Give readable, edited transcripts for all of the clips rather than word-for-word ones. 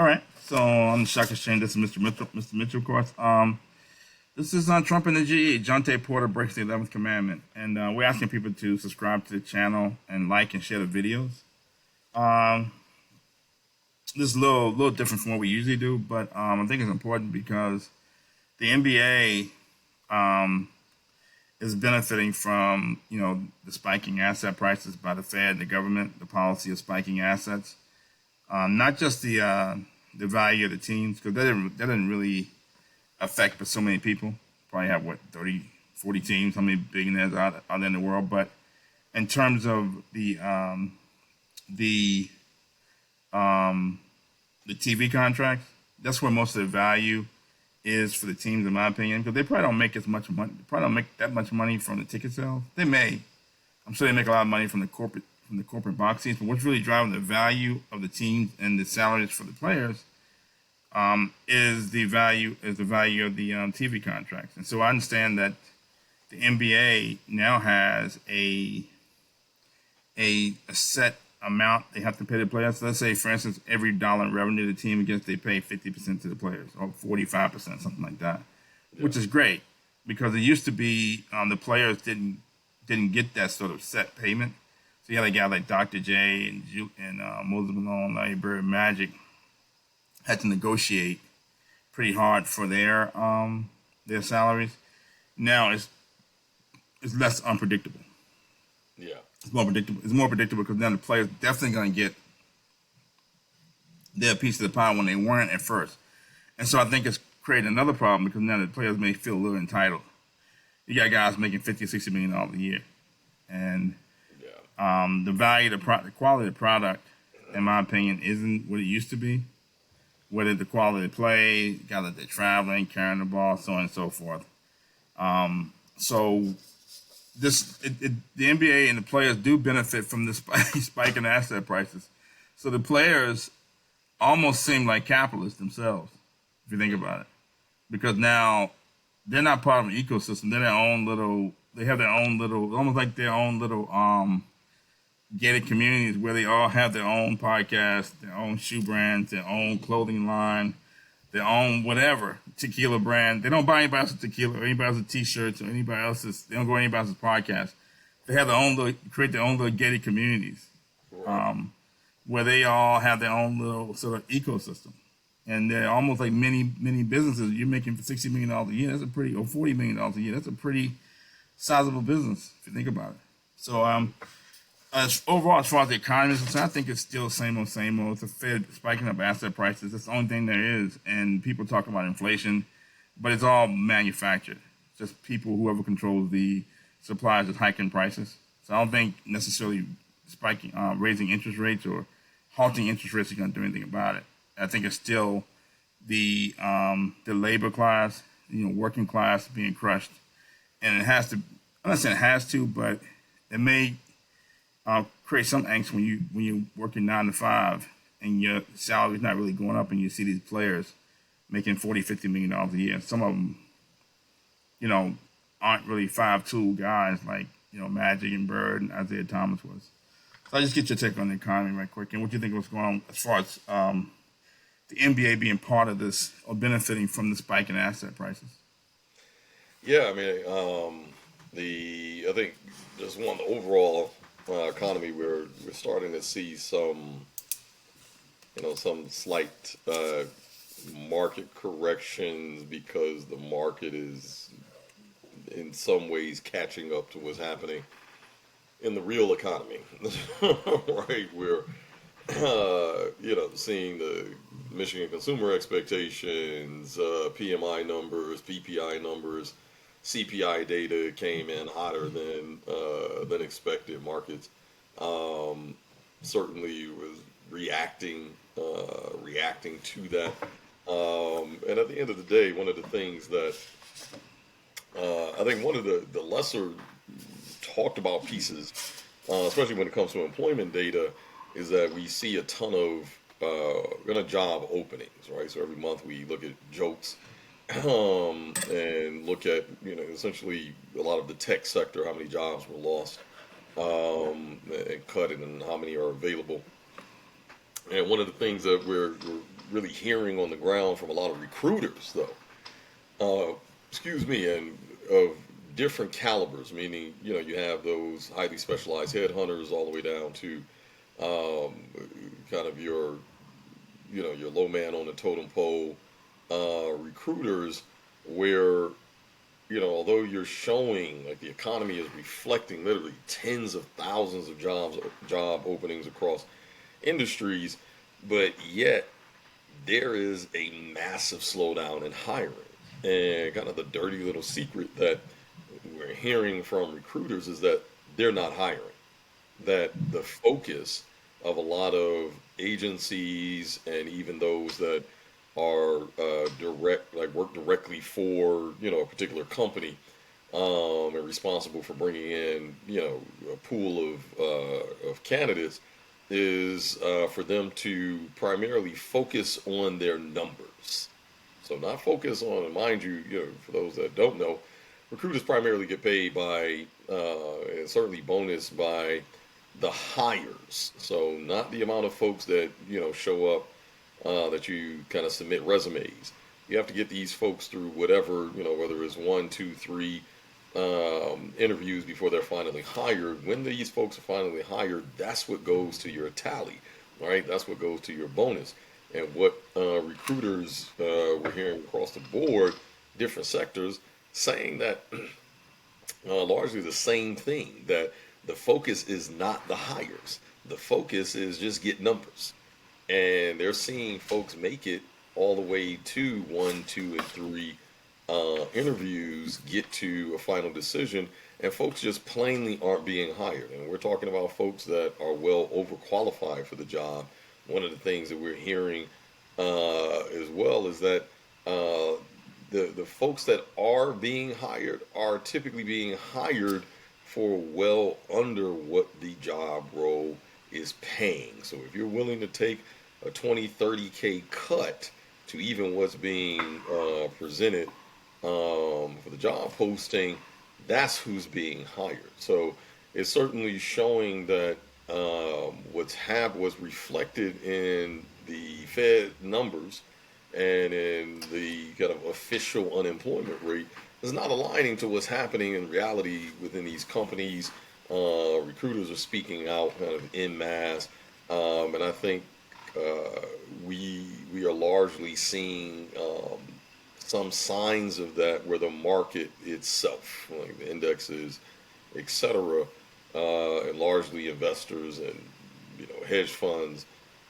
All right. So on the stock exchange, this is Mr. Mitchell. Mr. Mitchell, of course. This is on Trump and the GE. Jontay Porter breaks the 11th commandment, and we're asking people to subscribe to the channel and like and share the videos. Um, this is a little different from what we usually do, but I think it's important because the NBA is benefiting from the spiking asset prices by the Fed, the government, the policy of spiking assets. Not just the value of the teams, because that didn't really affect but so many people. Probably have 30, 40 teams, how many billionaires out there in the world. But in terms of the TV contracts, that's where most of the value is for the teams, in my opinion, because they probably don't make as much money. They probably don't make that much money from the ticket sales. They may. I'm sure they make a lot of money from the corporate box seats, but what's really driving the value of the teams and the salaries for the players is the value of the TV contracts. And so I understand that the NBA now has a set amount they have to pay the players. So let's say, for instance, every dollar in revenue the team gets, they pay 50% to the players, or 45%, something like that, which is great because it used to be the players didn't get that sort of set payment. So you had a guy like Dr. J and Moses Malone, Larry Bird, Magic had to negotiate pretty hard for their salaries. Now it's less unpredictable. Yeah. It's more predictable. It's more predictable because now the players definitely going to get their piece of the pie when they weren't at first. And so I think it's created another problem because now the players may feel a little entitled. You got guys making $50 or $60 million a year, and the value, the quality of the product, in my opinion, isn't what it used to be. Whether the quality of play, guys that they're traveling, carrying the ball, so on and so forth. So the NBA and the players do benefit from this spike in asset prices. So the players almost seem like capitalists themselves, if you think about it, because now they're not part of an ecosystem. They're their own little. They have their own little, almost like their own little gated communities where they all have their own podcast, their own shoe brands, their own clothing line, their own whatever tequila brand. They don't buy anybody else's tequila or anybody else's t-shirts or anybody else's. They don't go to anybody else's podcast. They have their own little, create their own little gated communities, where they all have their own little sort of ecosystem, and they're almost like many businesses. You're making $60 million a year. That's a pretty, or $40 million a year. That's a pretty sizable business if you think about it. So overall, as far as the economy is concerned, I think it's still same old. It's a Fed spiking up asset prices. That's the only thing there is. And people talk about inflation, but it's all manufactured. It's just people, whoever controls the supplies, is hiking prices. So I don't think necessarily raising interest rates or halting interest rates is going to do anything about it. I think it's still the labor class, working class being crushed. And it has to, I'm not saying it has to, but it may create some angst when you're working 9 to 5 and your salary's not really going up, and you see these players making $40-50 million a year. Some of them, aren't really 5'2" guys like Magic and Bird and Isaiah Thomas was. So I just get your take on the economy right quick, and what do you think was going on as far as the NBA being part of this or benefiting from the spike in asset prices? Yeah, I mean, I think just the overall economy, we're starting to see some slight market corrections because the market is in some ways catching up to what's happening in the real economy. Right, we're seeing the Michigan consumer expectations, PMI numbers, PPI numbers. CPI data came in hotter than expected. Markets certainly was reacting to that. And at the end of the day, one of the things that I think one of the lesser talked about pieces, especially when it comes to employment data, is that we see a ton of job openings, right? So every month we look at jokes and look at essentially a lot of the tech sector, how many jobs were lost and cut, and how many are available. And one of the things that we're really hearing on the ground from a lot of recruiters, though, excuse me, and of different calibers, meaning, you have those highly specialized headhunters all the way down to um, kind of your low man on the totem pole recruiters, where, although you're showing like the economy is reflecting literally tens of thousands of job openings across industries, but yet there is a massive slowdown in hiring. And kind of the dirty little secret that we're hearing from recruiters is that they're not hiring. That the focus of a lot of agencies and even those that are direct, like work directly for, a particular company, and responsible for bringing in, a pool of candidates, is for them to primarily focus on their numbers. So not focus on, and mind you, for those that don't know, recruiters primarily get paid by, and certainly bonus by the hires. So not the amount of folks that, show up, that you kind of submit resumes. You have to get these folks through whatever, whether it's one, two, three interviews before they're finally hired. When these folks are finally hired, that's what goes to your tally, right? That's what goes to your bonus. And what recruiters we're hearing across the board, different sectors, saying that largely the same thing, that the focus is not the hires. The focus is just get numbers. And they're seeing folks make it all the way to one, two, and three interviews, get to a final decision, and folks just plainly aren't being hired. And we're talking about folks that are well overqualified for the job. One of the things that we're hearing as well is that the folks that are being hired are typically being hired for well under what the job role is paying. So if you're willing to take a 20, 30K cut to even what's being presented for the job posting, that's who's being hired. So it's certainly showing that what's reflected in the Fed numbers and in the kind of official unemployment rate is not aligning to what's happening in reality within these companies. Recruiters are speaking out kind of en masse, and I think we are largely seeing some signs of that, where the market itself, like the indexes, etc., and largely investors and hedge funds,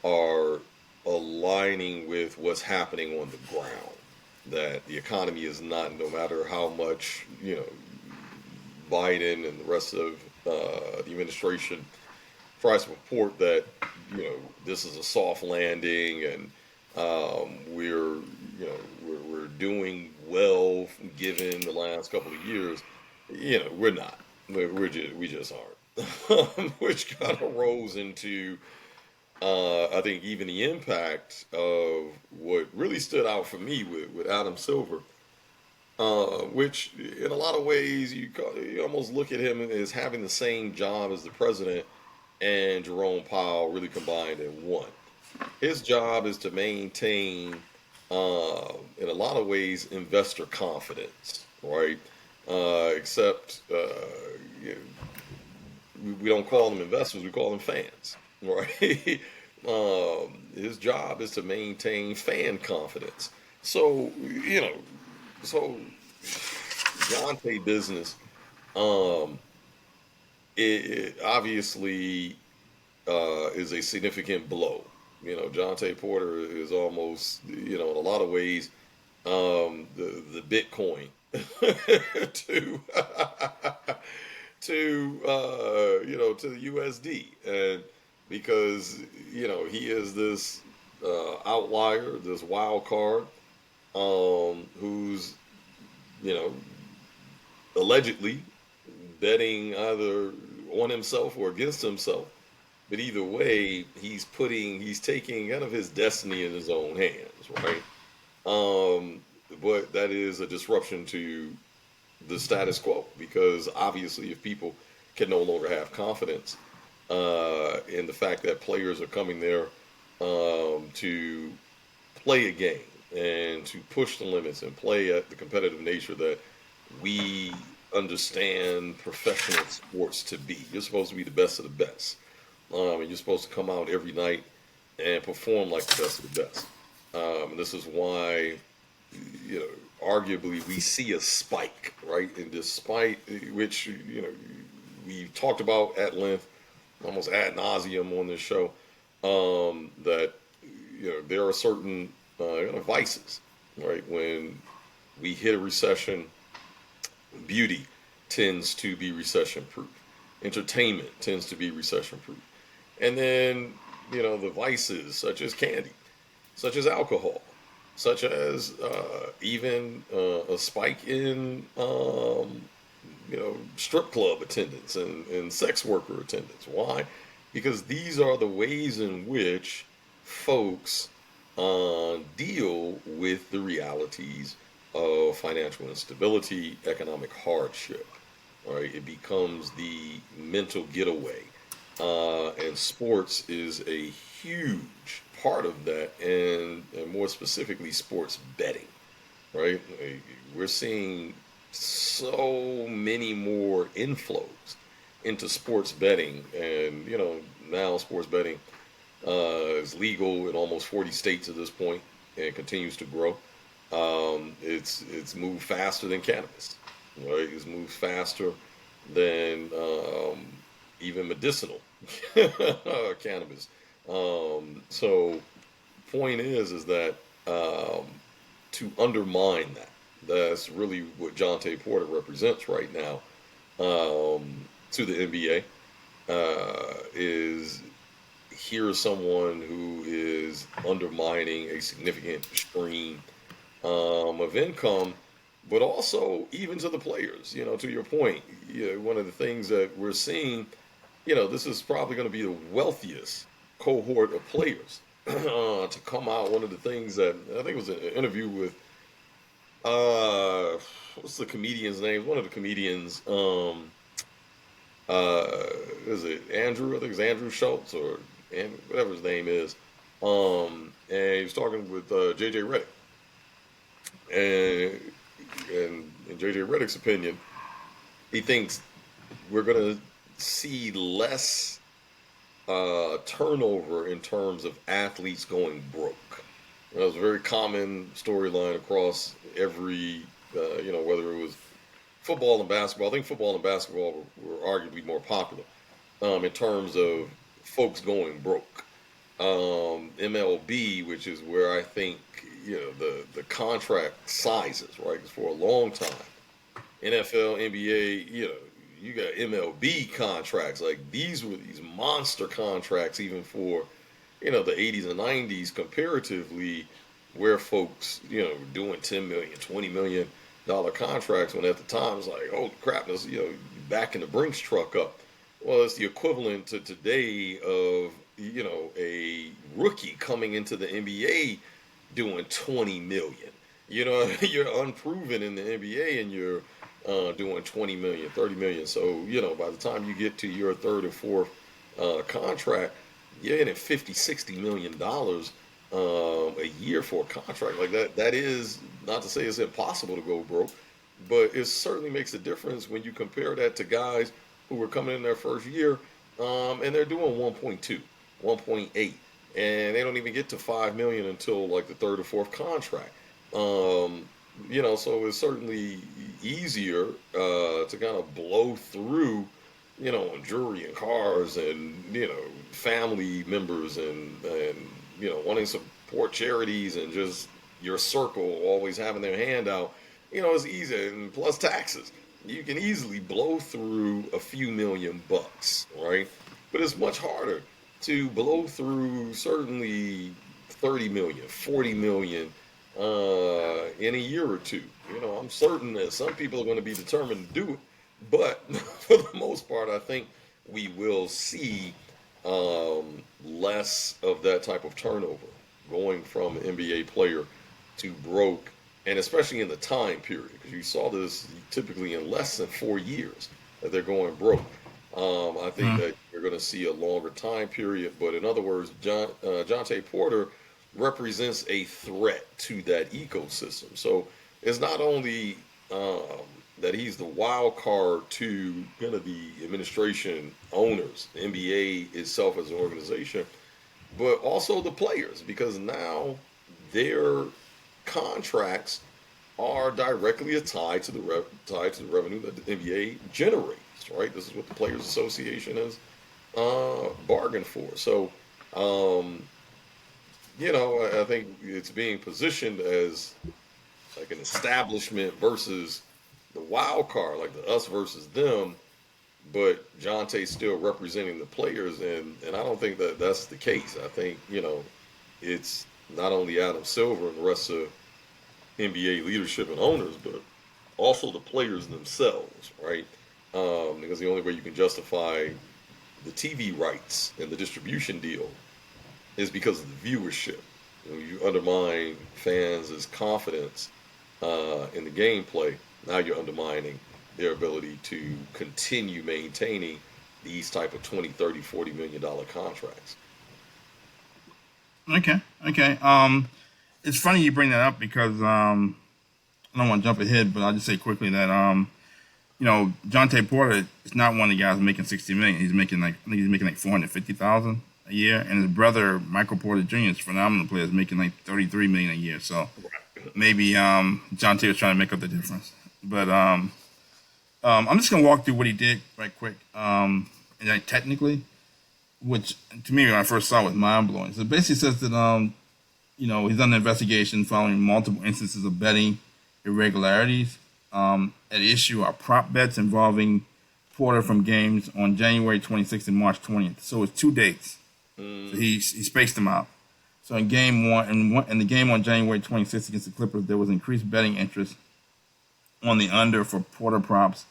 are aligning with what's happening on the ground. That the economy is not, no matter how much Biden and the rest of the administration tries to report that this is a soft landing and we're doing well given the last couple of years. We're not. We just aren't. Which kind of rolls into I think even the impact of what really stood out for me with Adam Silver, which in a lot of ways you almost look at him as having the same job as the president and Jerome Powell really combined in one. His job is to maintain, in a lot of ways, investor confidence, right? Except we don't call them investors, we call them fans, right? His job is to maintain fan confidence. So, so Jontay business, it obviously is a significant blow. Jontay Porter is almost, in a lot of ways, the Bitcoin to to the USD, and because he is this outlier, this wild card, who's allegedly betting either on himself or against himself. But either way, he's taking kind of his destiny in his own hands, right? But that is a disruption to the status quo, because obviously if people can no longer have confidence in the fact that players are coming there to play a game and to push the limits and play at the competitive nature that we understand professional sports to be. You're supposed to be the best of the best. And you're supposed to come out every night and perform like the best of the best. And this is why, arguably we see a spike, right? And despite which, we talked about at length, almost ad nauseum on this show, that there are certain vices, right? When we hit a recession, beauty tends to be recession proof. Entertainment tends to be recession proof. And then, the vices such as candy, such as alcohol, such as even a spike in, strip club attendance and sex worker attendance. Why? Because these are the ways in which folks deal with the realities of financial instability, economic hardship. Right? It becomes the mental getaway. And sports is a huge part of that, and more specifically, sports betting. Right? We're seeing so many more inflows into sports betting, and now sports betting is legal in almost 40 states at this point, and continues to grow. It's moved faster than cannabis. Right? It's moved faster than even medicinal cannabis. So, point is that to undermine that, that's really what Jontay Porter represents right now to the NBA. Is Here's someone who is undermining a significant stream of income, but also even to the players. To your point, one of the things that we're seeing, this is probably going to be the wealthiest cohort of players to come out. One of the things that I think it was an interview with what's the comedian's name? One of the comedians, is it Andrew? I think it's Andrew Schultz or whatever his name is. And he was talking with JJ Redick, and in JJ Redick's opinion, he thinks we're going to see less turnover in terms of athletes going broke. That was a very common storyline across every, whether it was football and basketball. I think football and basketball were arguably more popular in terms of folks going broke. MLB, which is where I think the contract sizes, right? Because for a long time, NFL, NBA, you got MLB contracts. Like these were these monster contracts, even for the 80s and 90s, comparatively, where folks doing $10 million, $20 million contracts, when at the time it's like, holy crap, this backing the Brinks truck up. Well, it's the equivalent to today of a rookie coming into the NBA doing 20 million. You're unproven in the NBA and you're doing 20 million, 30 million. So by the time you get to your third or fourth contract, you're in at 50, 60 million dollars a year for a contract like that. That is not to say it's impossible to go broke, but it certainly makes a difference when you compare that to guys who were coming in their first year and they're doing 1.2, 1.8, and they don't even get to 5 million until like the third or fourth contract. So it's certainly easier to kind of blow through, on jewelry and cars and family members and wanting to support charities and just your circle always having their hand out. It's easy, and plus taxes. You can easily blow through a few $1,000,000, right? But it's much harder to blow through certainly 30 million, 40 million in a year or two. I'm certain that some people are going to be determined to do it, but for the most part, I think we will see less of that type of turnover going from an NBA player to broke, and especially in the time period, because you saw this typically in less than 4 years that they're going broke. I think that you're going to see a longer time period, but in other words, Jontay Porter represents a threat to that ecosystem. So it's not only that he's the wild card to kind of the administration owners, the NBA itself as an organization, but also the players, because now their contracts are directly tied to the revenue that the NBA generates. Right, this is what the Players Association has bargained for. So, I think it's being positioned as like an establishment versus the wild card, like the us versus them. But Jontay's still representing the players, and I don't think that that's the case. I think it's not only Adam Silver and the rest of NBA leadership and owners, but also the players themselves, right? Because the only way you can justify the TV rights and the distribution deal is because of the viewership. You undermine fans' confidence in the gameplay. Now you're undermining their ability to continue maintaining these type of 20, 30, $40 million contracts. Okay. It's funny you bring that up because I don't want to jump ahead, but I'll just say quickly that Jontay Porter is not one of the guys making $60 million. He's making like $450,000 a year, and his brother Michael Porter Jr. is a phenomenal player, is making like $33 million a year. So maybe Jontay was trying to make up the difference. But I'm just gonna walk through what he did right quick. And like, technically, which to me when I first saw it was mind blowing. So it basically says that he's under investigation following multiple instances of betting irregularities. At issue are prop bets involving Porter from games on January 26th and March 20th. So it's 2 dates. So he spaced them out. So in game one, in the game on January 26th against the Clippers, there was increased betting interest on the under for Porter props,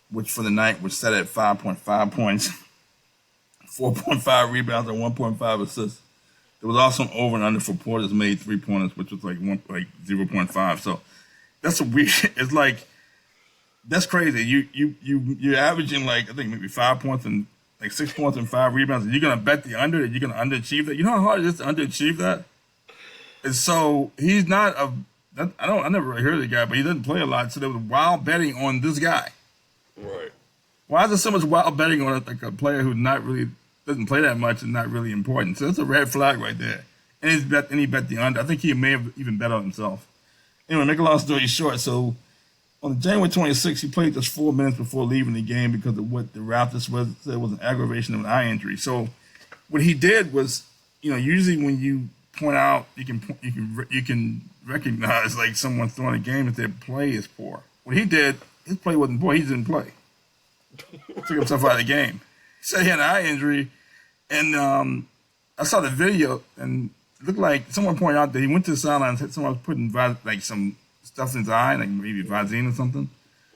which for the night was set at 5.5 points, 4.5 rebounds, and 1.5 assists. There was also an over and under for Porter's made 3-pointers, which was like 0.5. So that's a weird. It's like that's crazy. You're averaging like I think maybe 5 points and like 6 points and 5 rebounds. And you're gonna bet the under. You're gonna underachieve that. You know how hard it is to underachieve that. And so he's not a. I never really heard of the guy, but he doesn't play a lot. So there was wild betting on this guy. Right. Why is there so much wild betting on like a player who doesn't play that much and not really important? So that's a red flag right there. And he bet the under. I think he may have even bet on himself. Anyway, make a long story short. So on January 26th, he played just 4 minutes before leaving the game because of what the Raptors said was an aggravation of an eye injury. So what he did was, usually when you point out, you can recognize like someone throwing a game if their play is poor. What he did, his play wasn't poor. He didn't play. Took himself out of the game. He said he had an eye injury, and I saw the video, and it looked like someone pointed out that he went to the sideline and said someone was putting like some stuff in his eye, like maybe Visine or something.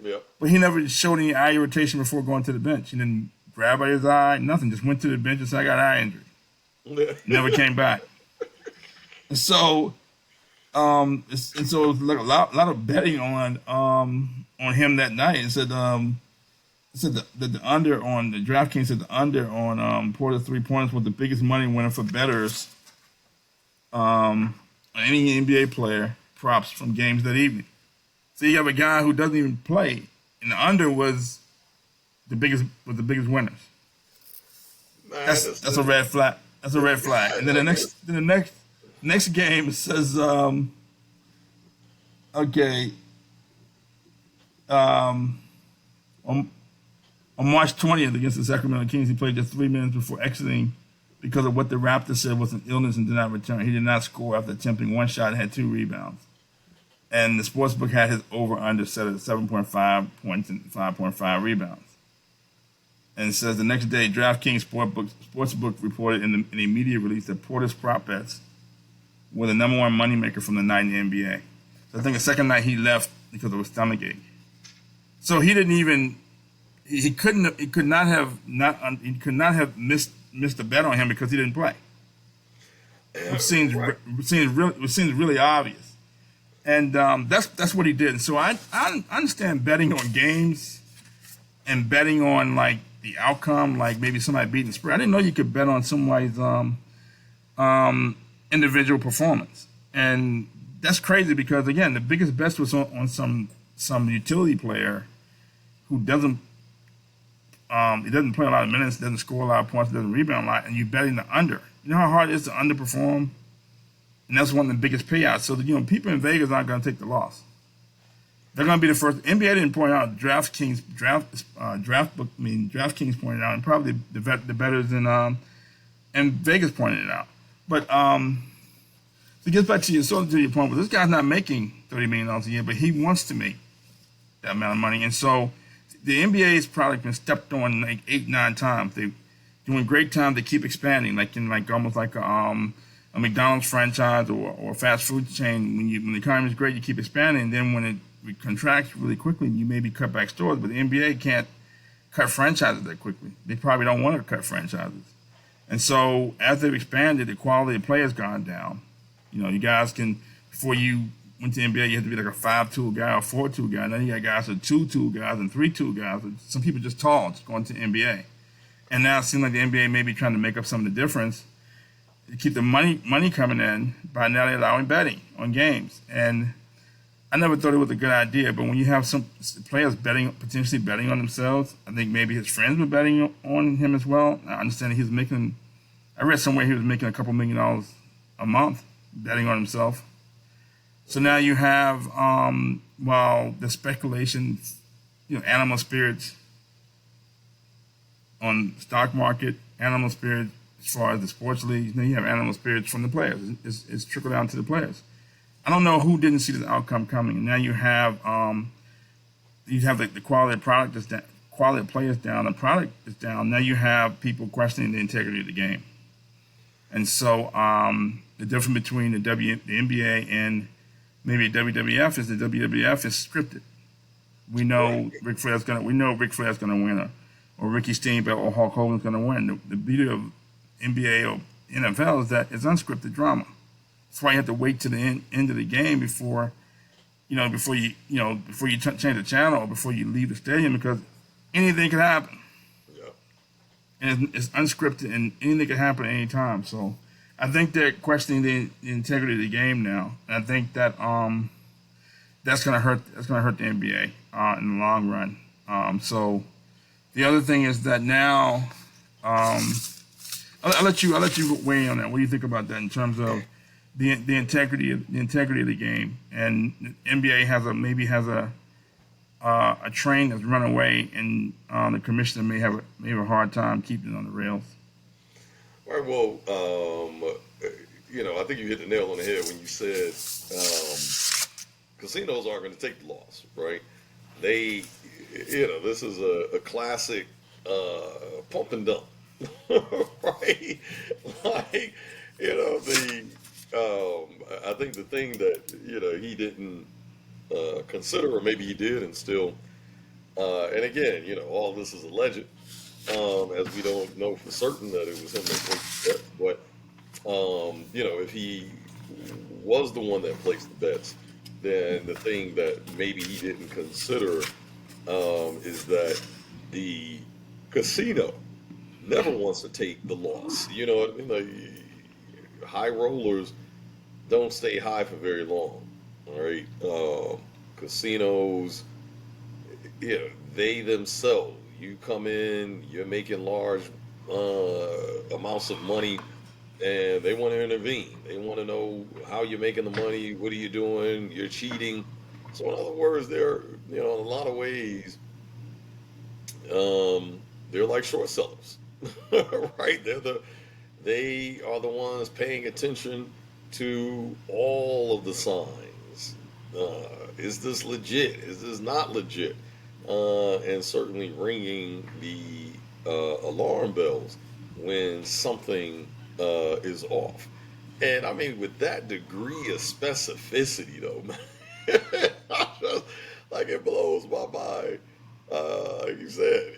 Yep. But he never showed any eye irritation before going to the bench. He didn't grab at his eye, nothing. Just went to the bench and said, I got an eye injury. Never came back. And so, it's like a lot of betting on him that night. It said that the under on the DraftKings said the under on Porter 3-pointers was the biggest money winner for bettors. Any NBA player props from games that evening. So you have a guy who doesn't even play, and the under was the biggest winners. Man, that's a red flag. That's a red flag. And then the next game says on March 20th against the Sacramento Kings, he played just 3 minutes before exiting because of what the Raptors said was an illness and did not return. He did not score after attempting 1 shot and had 2 rebounds. And the sportsbook had his over-under set at 7.5 points and 5.5 rebounds. And it says the next day, DraftKings Sportsbook reported in a media release that Porter's prop bets were the number one moneymaker from the night in the NBA. So I think the second night he left because of a stomach ache. So he didn't even he could not have missed a bet on him because he didn't play. It seems really obvious, and that's what he did. And so I understand betting on games and betting on like the outcome, like maybe somebody beating the spread. I didn't know you could bet on somebody's. And individual performance, and that's crazy because again, the biggest bet was on some utility player who doesn't he doesn't play a lot of minutes, doesn't score a lot of points, doesn't rebound a lot, and you're betting the under. You know how hard it is to underperform, and that's one of the biggest payouts. So people in Vegas aren't going to take the loss. They're going to be the first. NBA didn't point out DraftKings pointed out, and probably the bettors in Vegas pointed it out. But so it gets back to your point. But this guy's not making $30 million a year, but he wants to make that amount of money, and so the NBA's probably been stepped on like 8, 9 times. They're doing great time. They keep expanding, like in almost like a McDonald's franchise or a fast food chain. When the economy is great, you keep expanding. And then when it contracts really quickly, you maybe cut back stores. But the NBA can't cut franchises that quickly. They probably don't want to cut franchises. And so as they've expanded, the quality of players gone down. You guys can, before you went to NBA, you had to be like a 5'2" guy or 4'2" guy. Now you got guys who are 2'2" guys and 3'2" guys. Some people just tall, just going to the NBA. And now it seems like the NBA may be trying to make up some of the difference to keep the money coming in by now allowing betting on games. And I never thought it was a good idea, but when you have some players potentially betting on themselves, I think maybe his friends were betting on him as well. I understand I read somewhere he was making a couple $1 million a month betting on himself. So now you have, the speculation, animal spirits on stock market, animal spirits as far as the sports leagues. Now you have animal spirits from the players. It's trickled down to the players. I don't know who didn't see this outcome coming. And now you have the quality of product is down, quality of players down, the product is down. Now you have people questioning the integrity of the game. And so the difference between the NBA and maybe WWF is the WWF is scripted. We know Ric Flair's gonna win, or Ricky Steamboat or Hulk Hogan's gonna win. The beauty of NBA or NFL is that it's unscripted drama. That's why you have to wait to the end of the game before you change the channel or before you leave the stadium, because anything could happen. Yeah. And it's unscripted, and anything could happen at any time. So I think they're questioning the integrity of the game now. And I think that that's gonna hurt the NBA in the long run. So the other thing is that now I'll let you weigh in on that. What do you think about that in terms of the integrity of the game? And the NBA has a train that's run away, and the commissioner may have a hard time keeping it on the rails. All right. Well, I think you hit the nail on the head when you said casinos aren't going to take the loss, right? They, this is a classic pump and dump, right? Like, I think the thing that he didn't consider, or maybe he did, and still, and again, all this is alleged, as we don't know for certain that it was him that placed the bets. But if he was the one that placed the bets, then the thing that maybe he didn't consider is that the casino never wants to take the loss. You know what I mean? Like, high rollers don't stay high for very long. All right, casinos, they themselves. You come in, you're making large amounts of money, and they want to intervene. They want to know how you're making the money. What are you doing? You're cheating. So, in other words, they're in a lot of ways, they're like short sellers, right? They are the ones paying attention to all of the signs. Is this legit? Is this not legit? And certainly ringing the alarm bells when something is off. And I mean, with that degree of specificity, though, just, like, it blows my mind. Like you said,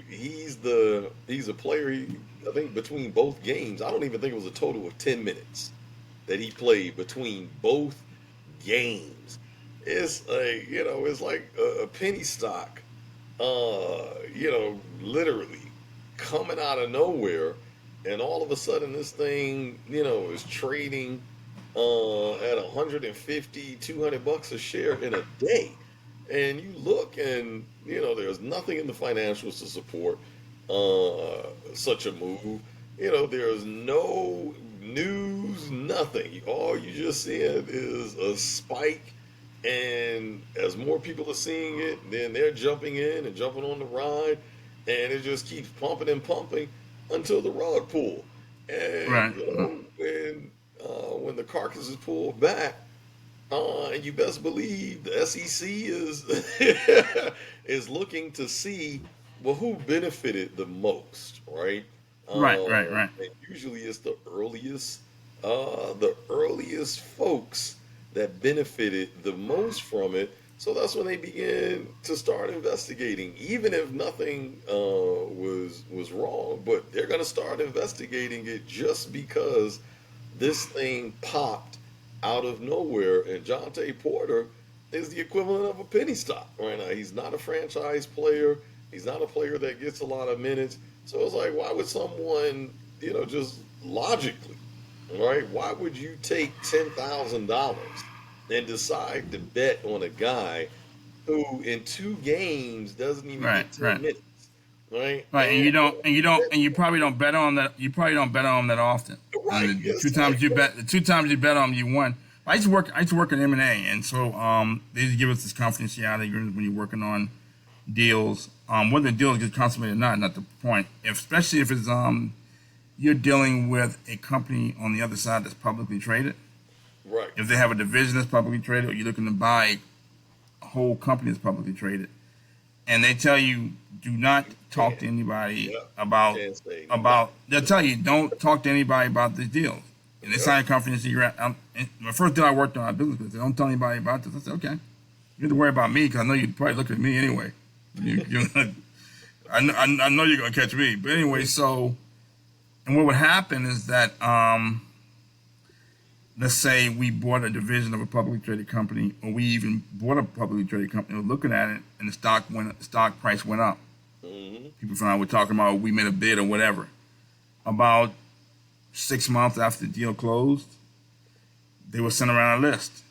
he's a player. I think between both games, I don't even think it was a total of 10 minutes that he played between both games. It's like, it's like a penny stock, literally coming out of nowhere and all of a sudden this thing, is trading at 150, $200 a share in a day. And you look and, there's nothing in the financials to support such a move. There's no news, nothing. All you just seeing is a spike. And as more people are seeing it, then they're jumping in and jumping on the ride. And it just keeps pumping and pumping until the rug pull. And, Right. when the carcass is pulled back, and you best believe the SEC is is looking to see, well, who benefited the most, right? Right. Right. Right. And usually it's the earliest folks that benefited the most from it. So that's when they begin to start investigating, even if nothing was wrong. But they're going to start investigating it just because this thing popped out of nowhere. And Jontay Porter is the equivalent of a penny stock right now. He's not a franchise player. He's not a player that gets a lot of minutes. So it's like, why would someone, just logically, right? Why would you take $10,000 and decide to bet on a guy who in 2 games doesn't even Right. get 10 Right. minutes, right? Right, and you probably don't bet on that. You probably don't bet on them that often. Right. And the Yes, two times you bet, the 2 times you bet on them, you won. I used to work in M&A, and so they used to give us this confidentiality agreement when you're working on deals. Whether the deals get consummated or not the point. Especially if it's you're dealing with a company on the other side that's publicly traded. right. If they have a division that's publicly traded, or you're looking to buy a whole company that's publicly traded, and they tell you do not talk to anybody Yeah. about Can't say about. They'll tell you don't talk to anybody about this deal, and they sign a confidential agreement. My first deal I worked on, I business with, they don't tell anybody about this. I said, okay, you have to worry about me because I know you'd probably look at me anyway. I know you're gonna catch me, but anyway. So, and what would happen is that let's say we bought a division of a publicly traded company, or we even bought a publicly traded company. We're looking at it, and the stock price went up. Mm-hmm. People from we're talking about we made a bid or whatever. About 6 months after the deal closed, they were sent around a list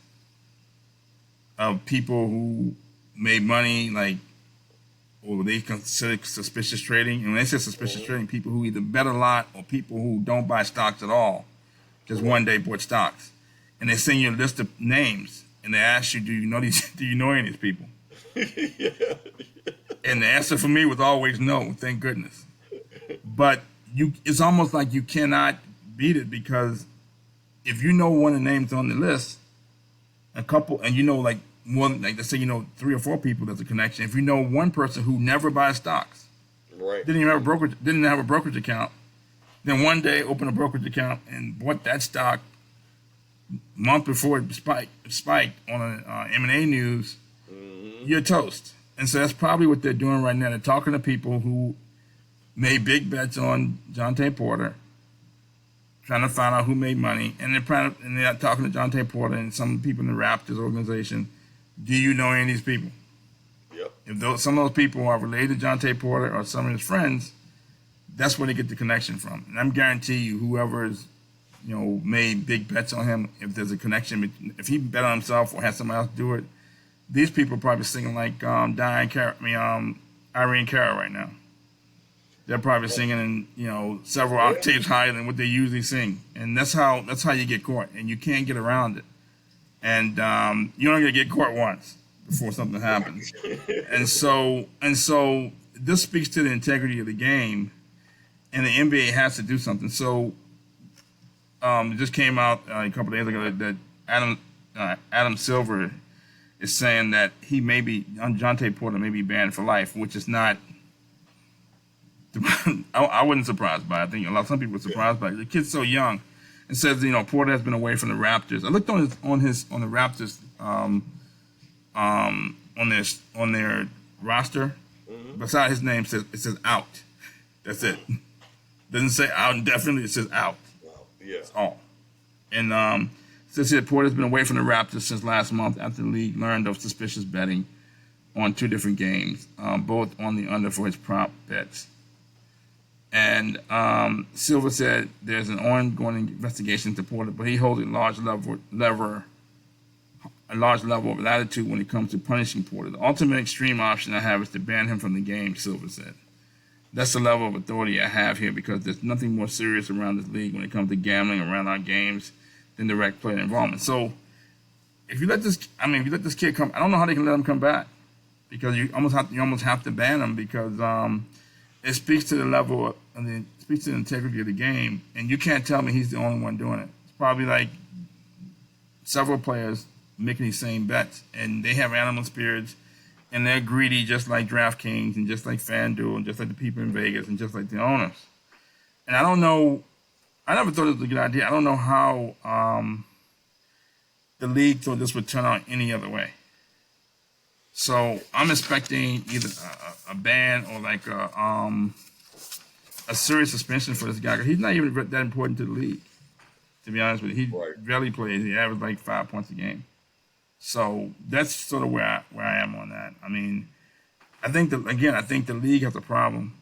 of people who made money, like, or they consider suspicious trading. And when they say suspicious trading, people who either bet a lot or people who don't buy stocks at all, just one day bought stocks. And they send you a list of names, and they ask you, do you know any of these people? Yeah. And the answer for me was always no, thank goodness. But it's almost like you cannot beat it, because if you know one of the names on the list, a couple, and like one, like let's say 3 or 4 people, there's a connection. If you know one person who never buys stocks, Right. didn't have a brokerage account, then one day opened a brokerage account and bought that stock month before it spiked on M&A news, you're toast. And so that's probably what they're doing right now. They're talking to people who made big bets on Jontay Porter, trying to find out who made money, and they're talking to Jontay Porter and some people in the Raptors organization. Do you know any of these people? Yep. If some of those people are related to Jontay Porter or some of his friends, that's where they get the connection from. And I'm guarantee you, whoever's made big bets on him, if there's a connection, if he bet on himself or had somebody else do it, these people are probably singing like Irene Cara right now. They're probably singing in several octaves higher than what they usually sing, and that's how you get caught, and you can't get around it. And you're only gonna get caught once before something happens. and so this speaks to the integrity of the game, and the NBA has to do something. So it just came out a couple of days ago that Adam Silver is saying that he may be Jontay Porter may be banned for life, which is not. I wasn't surprised by it. I think some people were surprised by it. The kid's so young. It says Porter has been away from the Raptors. I looked on the Raptors on their roster. Mm-hmm. Beside his name it says out. That's it. Doesn't say out indefinitely. It says out. Wow. Yeah. That's all. And says here Porter's been away from the Raptors since last month after the league learned of suspicious betting on 2 different games, both on the under for his prop bets. And Silver said there's an ongoing investigation into Porter, but he holds a large level of latitude when it comes to punishing Porter. The ultimate extreme option I have is to ban him from the game, Silver said. That's the level of authority I have here because there's nothing more serious around this league when it comes to gambling around our games than direct player involvement. So if you let this kid come, I don't know how they can let him come back because you almost have to ban him because it speaks to the level and it speaks to the integrity of the game, and you can't tell me he's the only one doing it. It's probably like several players making these same bets, and they have animal spirits, and they're greedy just like DraftKings and just like FanDuel and just like the people in Vegas and just like the owners. And I don't know. I never thought it was a good idea. I don't know how the league thought this would turn out any other way. So I'm expecting either a ban or like a serious suspension for this guy. He's not even that important to the league, to be honest with you. He rarely plays. He averages like 5 points a game. So that's sort of where I am on that. I mean, I think the league has a problem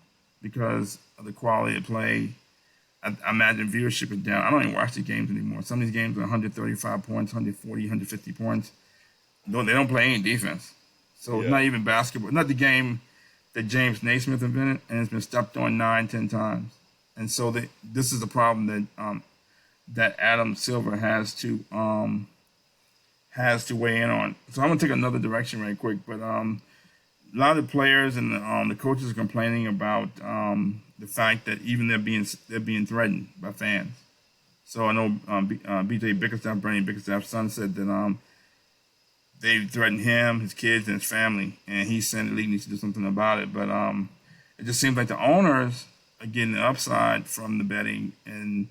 because of the quality of play. I imagine viewership is down. I don't even watch the games anymore. Some of these games are 135 points, 140, 150 points. No, they don't play any defense. So It's not even basketball. It's not the game that James Naismith invented, and it's been stepped on 9, 10 times. And so this is a problem that Adam Silver has to weigh in on. So I'm gonna take another direction right quick, but a lot of the players and the coaches are complaining about the fact that even they're being threatened by fans. So I know BJ Bickerstaff, Bernie Bickerstaff's son, said that they threatened him, his kids, and his family, and he's saying the league needs to do something about it. But it just seems like the owners are getting the upside from the betting, and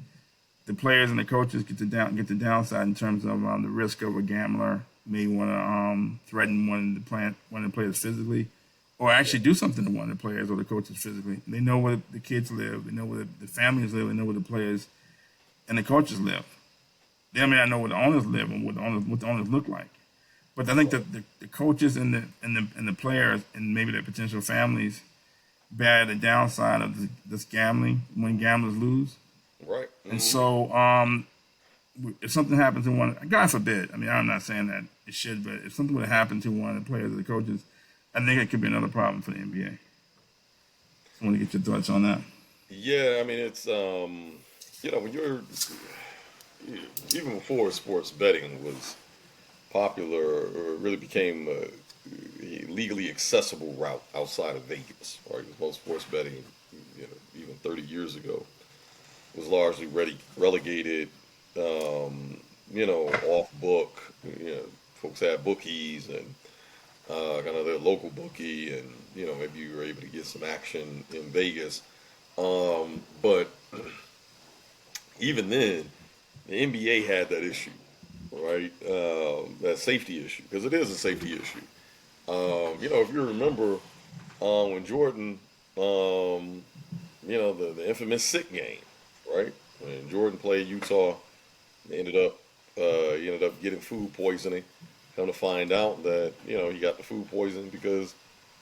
the players and the coaches get the downside in terms of the risk of a gambler may want to threaten one of the players physically, or actually do something to one of the players or the coaches physically. They know where the kids live, they know where the families live, they know where the players and the coaches live. They may not know where the owners live and what the owners look like. But I think that the coaches and the players and maybe their potential families bear the downside of this gambling when gamblers lose. Right. Mm-hmm. And so if something happens to one, God forbid, I mean, I'm not saying that it should, but if something would happen to one of the players or the coaches, I think it could be another problem for the NBA. I want to get your thoughts on that. Yeah, I mean, it's, when you're, even before sports betting was popular or really became a legally accessible route outside of Vegas, right? Because most sports betting, even 30 years ago, was largely relegated, off book. Folks had bookies and kind of their local bookie, and maybe you were able to get some action in Vegas. But even then, the NBA had that issue, right? That safety issue, because it is a safety issue. If you remember when Jordan, the infamous sick game, right? When Jordan played Utah, he ended up getting food poisoning. Come to find out that he got the food poisoning because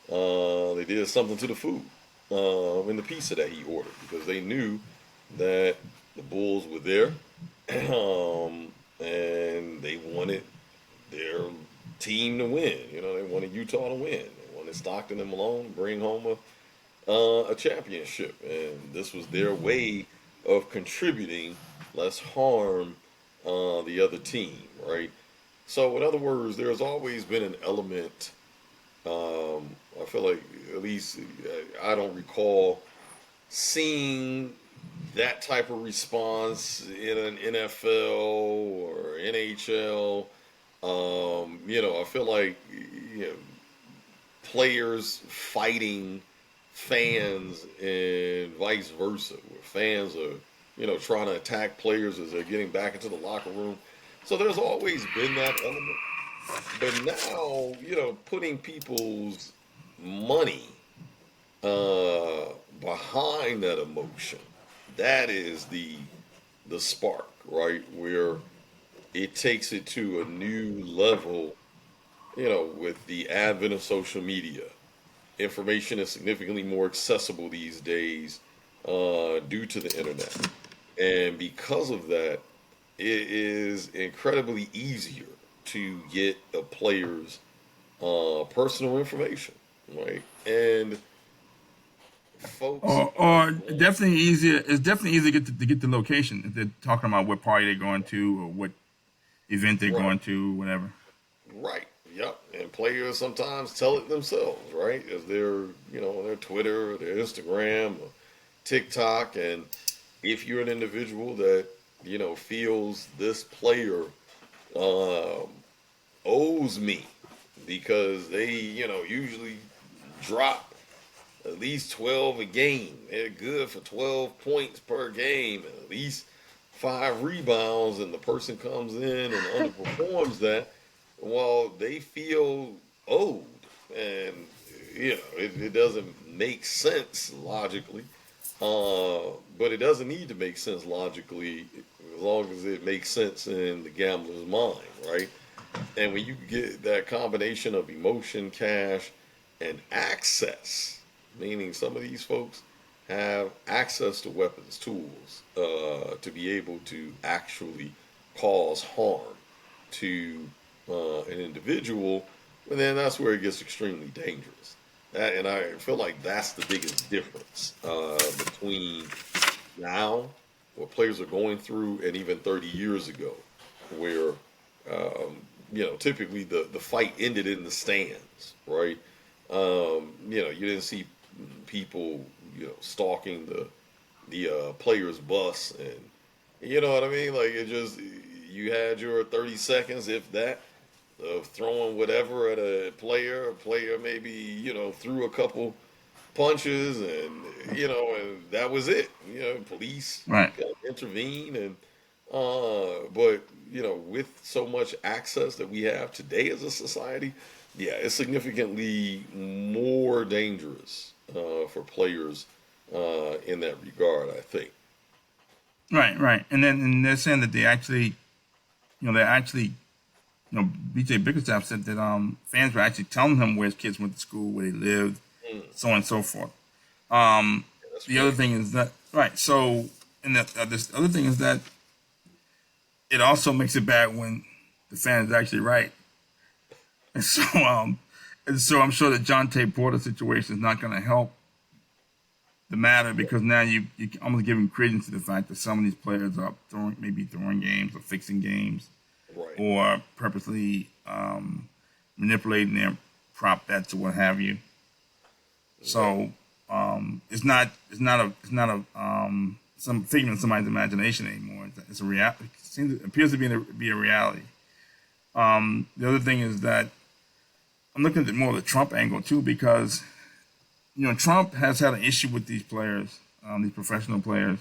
they did something to the food in the pizza that he ordered, because they knew that the Bulls were there and they wanted their team to win. They wanted Utah to win. They wanted Stockton and Malone to bring home a championship, and this was their way of contributing less harm the other team, right? So, in other words, there's always been an element. I feel like, at least I don't recall seeing that type of response in an NFL or NHL. I feel like players fighting fans and vice versa, where fans are trying to attack players as they're getting back into the locker room. So there's always been that element. But now, putting people's money behind that emotion, that is the spark, right? Where it takes it to a new level, with the advent of social media. Information is significantly more accessible these days due to the internet. And because of that, it is incredibly easier to get a player's personal information, right? And folks are Or going, definitely easier. It's definitely easier to get the location if they're talking about what party they're going to or what event they're right, going to, whatever. right, yep. And players sometimes tell it themselves, right? As they're, on their Twitter, or their Instagram, or TikTok. And if you're an individual that, feels this player um, owes me because they, usually drop at least 12 a game. They're good for 12 points per game, and at least 5 rebounds, and the person comes in and underperforms that. Well, they feel owed, and it doesn't make sense logically. But it doesn't need to make sense logically as long as it makes sense in the gambler's mind, right? And when you get that combination of emotion, cash, and access, meaning some of these folks have access to weapons, tools, to be able to actually cause harm to an individual, and then that's where it gets extremely dangerous. And I feel like that's the biggest difference between now, what players are going through, and even 30 years ago, where typically the fight ended in the stands, right? You didn't see people, stalking the players' bus, and you know what I mean. Like it just you had your 30 seconds, if that, of throwing whatever at a player. A player maybe threw a couple punches, and and that was it. Police Right. got to intervene, and but with so much access that we have today as a society, yeah, it's significantly more dangerous for players in that regard, I think. Right. Right. And they're saying that they're actually, BJ Bickerstaff said that fans were actually telling him where his kids went to school, where they lived, Mm, so on and so forth. Um, yeah, that's the other crazy. thing is that right. So, and this other thing is that it also makes it bad when the fan is actually right. And so, I'm sure the Jontay Porter situation is not going to help the matter because now you almost giving credence to the fact that some of these players are maybe throwing games or fixing games Right. or purposely manipulating their prop bets or what have you. Yep. So it's not a some figment of somebody's imagination anymore. It's a reality. It appears to be a reality. The other thing is that I'm looking at more of the Trump angle too, because Trump has had an issue with these players, these professional players,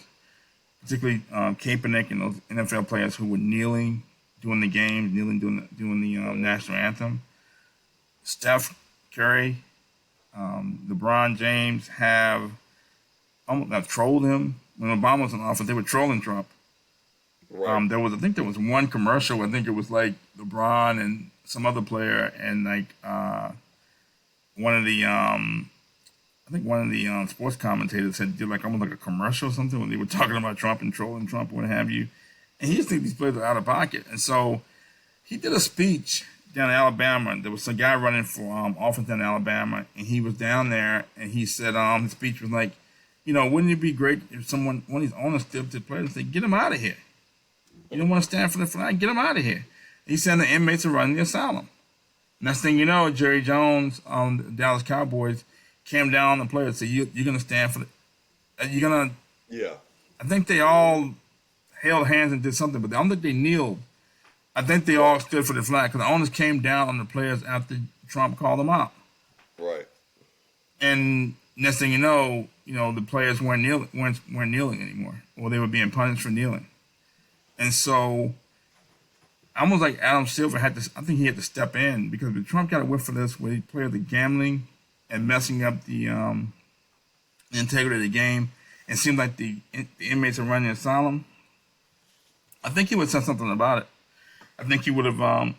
particularly Kaepernick and those NFL players who were kneeling during the game, kneeling doing the national anthem. Steph Curry, LeBron James have trolled him when Obama was in office. They were trolling Trump. Right. I think there was one commercial. I think it was like LeBron and some other player, and like one of the I think one of the sports commentators had did like almost like a commercial or something when they were talking about Trump and trolling Trump, what have you. And he just thinks these players are out of pocket. And so he did a speech down in Alabama. There was some guy running for office down in Alabama, and he was down there, and he said his speech was like, wouldn't it be great if one of these owners stood up to the players and said, get him out of here. You don't want to stand for the flag, get him out of here. He said the inmates are running the asylum. Next thing you know, Jerry Jones, the Dallas Cowboys, came down on the players and said, you're going to stand for the, you're going to, Yeah. I think they all held hands and did something, but I don't think they kneeled. I think they all Right. stood for the flag because the owners came down on the players after Trump called them out. Right. And next thing you know, the players weren't kneeling anymore, or they were being punished for kneeling. And so, almost like Adam Silver had to, I think he had to step in because Trump got a whiff for this, where he played the gambling and messing up the integrity of the game. It seemed like the inmates are running the asylum. I think he would have said something about it. I think he would have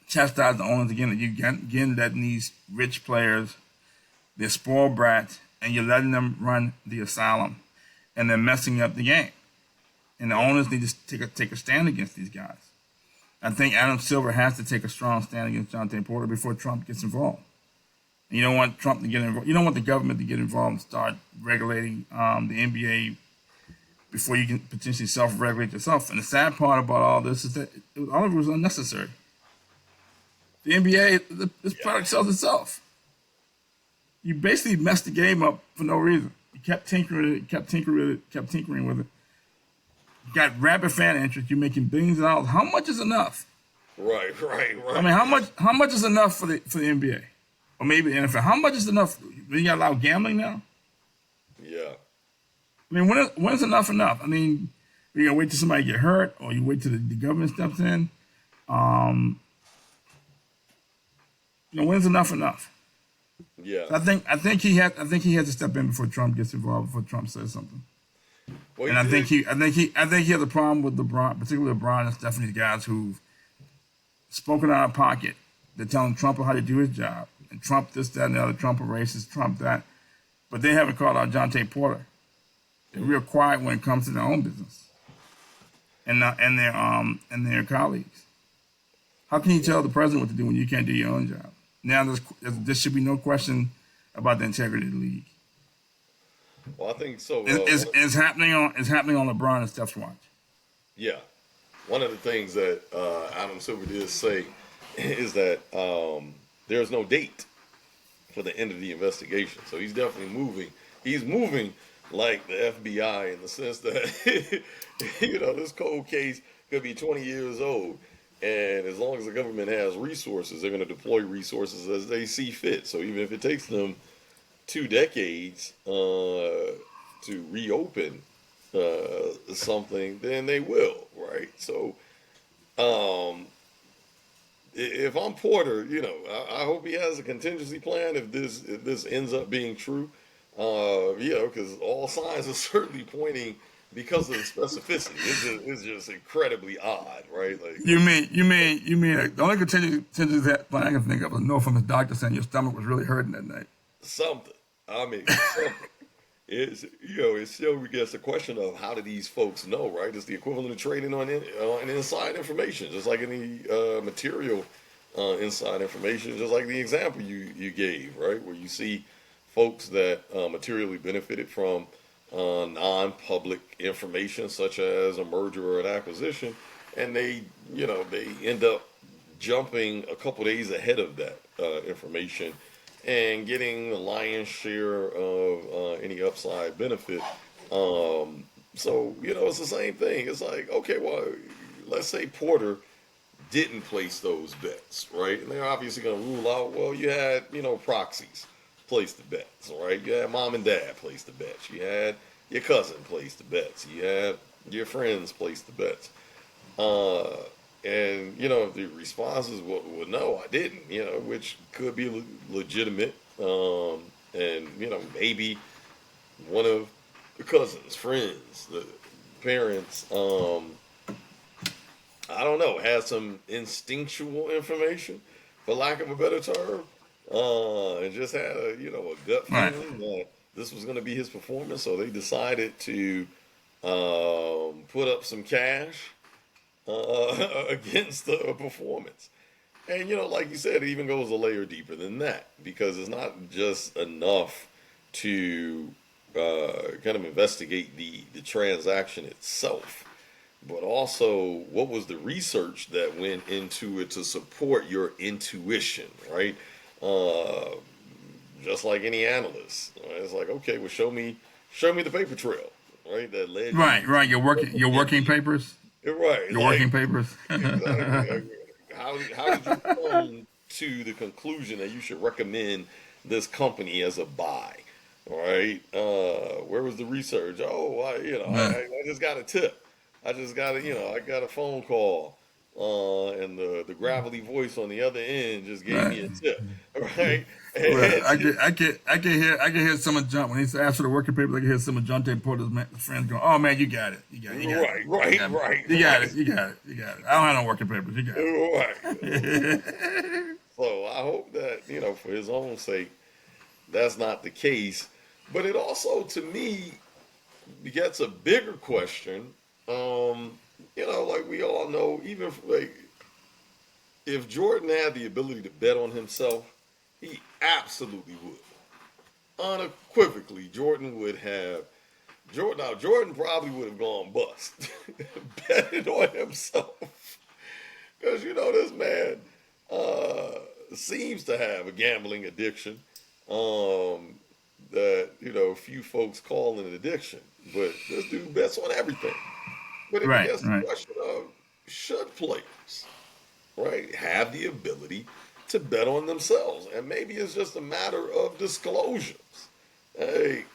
chastised the owners again. That you getting letting these rich players, they're spoiled brats, and you're letting them run the asylum, and they're messing up the game. And the owners need to take a stand against these guys. I think Adam Silver has to take a strong stand against Jontay Porter before Trump gets involved. And you don't want Trump to get involved. You don't want the government to get involved and start regulating the NBA before you can potentially self-regulate yourself. And the sad part about all this is that all of it was unnecessary. The NBA, this product sells itself. You basically messed the game up for no reason. You kept tinkering with it. You got rapid fan interest. You're making billions of dollars. How much is enough? Right. I mean, how much is enough for the NBA? Or maybe the NFL? How much is enough? You got to allow gambling now? Yeah. I mean, when's enough? I mean, you gonna wait till somebody get hurt, or you wait till the government steps in? When's enough? Yeah. So I think he has to step in before Trump gets involved, before Trump says something. Well, and I think he has a problem with LeBron, particularly LeBron and Stephanie's guys who've spoken out of pocket. They're telling Trump how to do his job, and Trump this, that, and the other. Trump a racist, Trump that, but they haven't called out Jontay Porter. They're real quiet when it comes to their own business and their colleagues. How can you tell the president what to do when you can't do your own job? Now there should be no question about the integrity of the league. Well, I think so. It's happening on LeBron and Steph's watch. Yeah, one of the things that Adam Silver did say is that there's no date for the end of the investigation. So he's definitely moving. He's moving like the FBI in the sense that this cold case could be 20 years old. And as long as the government has resources, they're going to deploy resources as they see fit. So even if it takes them 2 decades to reopen something, then they will, right? So if I'm Porter, I hope he has a contingency plan if this ends up being true. Because all signs are certainly pointing, because of the specificity, it's just incredibly odd, right? Like you mean the only contingency that plan I can think of is know from his doctor saying your stomach was really hurting that night. Something. I mean, something. It still gets the question of how do these folks know, right? It's the equivalent of trading on inside information, just like any material inside information, just like the example you gave, right? Where you see folks that materially benefited from non-public information, such as a merger or an acquisition, and they end up jumping a couple days ahead of that information and getting the lion's share of any upside benefit. So it's the same thing. It's like, okay, well, let's say Porter didn't place those bets, right? And they're obviously going to rule out, well, you had proxies place the bets, right? You had mom and dad place the bets. You had your cousin place the bets. You had your friends place the bets. And if the response is, well, no, I didn't, which could be legitimate. And maybe one of the cousins, friends, the parents, I don't know, has some instinctual information, for lack of a better term. And just had a gut feeling that this was going to be his performance, so they decided to put up some cash against the performance. And like you said, it even goes a layer deeper than that, because it's not just enough to kind of investigate the transaction itself, but also what was the research that went into it to support your intuition, right? Just like any analyst, right? It's like, okay, well, show me the paper trail, right? That led right. Your working papers, right? Your working papers. Exactly. How did you come to the conclusion that you should recommend this company as a buy? All right. Where was the research? Oh, I just got a tip. I just got I got a phone call. And the gravelly voice on the other end just gave me a tip, right? Well, I can hear someone jump when he asked for the working papers. I can hear some of Jontay Porter's friends going, "Oh man, you got it. Right. You got it. I don't have no working papers. You got it." Right. So I hope that for his own sake, that's not the case. But it also, to me, begets a bigger question. Like we all know, even like if Jordan had the ability to bet on himself, he absolutely would. Unequivocally, Jordan would have. Jordan probably would have gone bust betting on himself because this man seems to have a gambling addiction. Um, that few folks call an addiction, but this dude bets on everything. But it Right, begins the right. question of should players, right, have the ability to bet on themselves? And maybe it's just a matter of disclosures. Hey,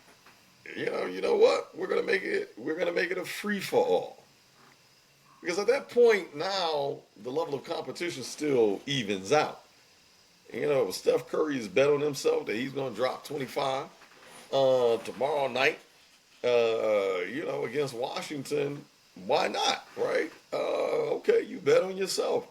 you know what? We're gonna make it a free for all. Because at that point now the level of competition still evens out. If Steph Curry is bet on himself that he's gonna drop 25 tomorrow night, against Washington, why not, right? Okay, you bet on yourself.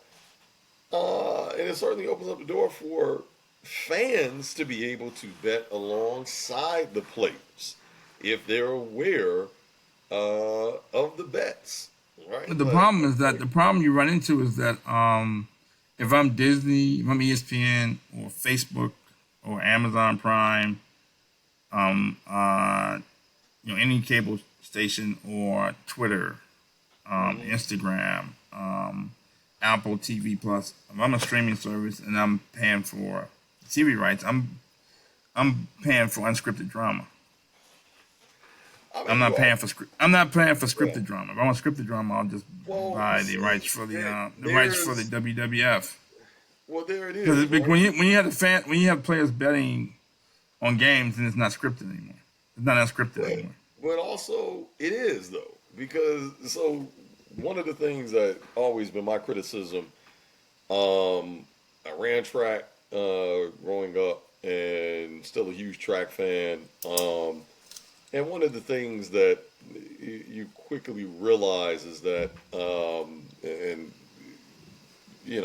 And it certainly opens up the door for fans to be able to bet alongside the players if they're aware of the bets, right? But the But problem is that the problem you run into is that if I'm Disney, if I'm ESPN or Facebook or Amazon Prime, um, uh, any cable station or Twitter, mhm. Instagram, Apple TV Plus. If I'm a streaming service and I'm paying for TV rights, I'm paying for unscripted drama. I I'm mean, not you paying all, for I'm not paying for yeah. scripted drama. If I want scripted drama, I'll just Well, buy see, the rights for the there's, WWF. well, there it Because is, right? when you have when you have players betting on games, then it's not scripted anymore. It's not unscripted But, anymore. but also it is though, because so one of the things that always been my criticism. I ran track growing up, and still a huge track fan. And one of the things that you quickly realize is that, and